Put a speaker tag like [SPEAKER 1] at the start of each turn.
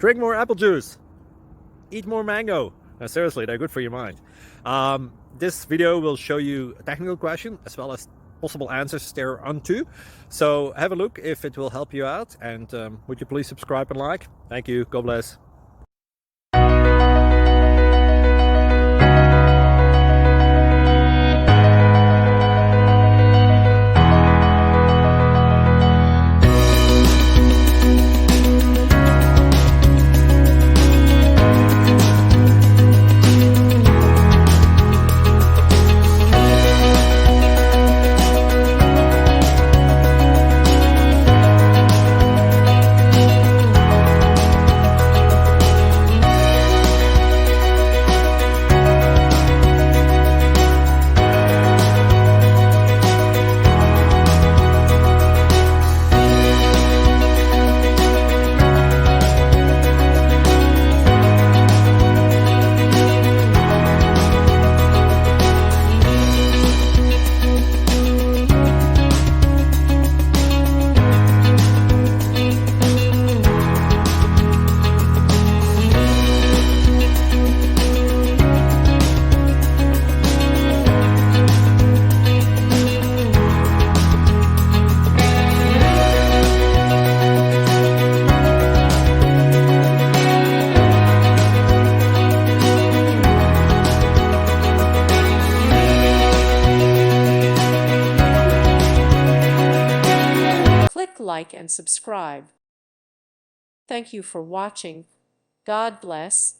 [SPEAKER 1] Drink more apple juice. Eat more mango. Seriously, they're good for your mind. This video will show you a technical question as well as possible answers thereunto. So have a look if it will help you out, and would you please subscribe and like? Thank you. God bless.
[SPEAKER 2] Click like and subscribe. Thank you for watching. God bless.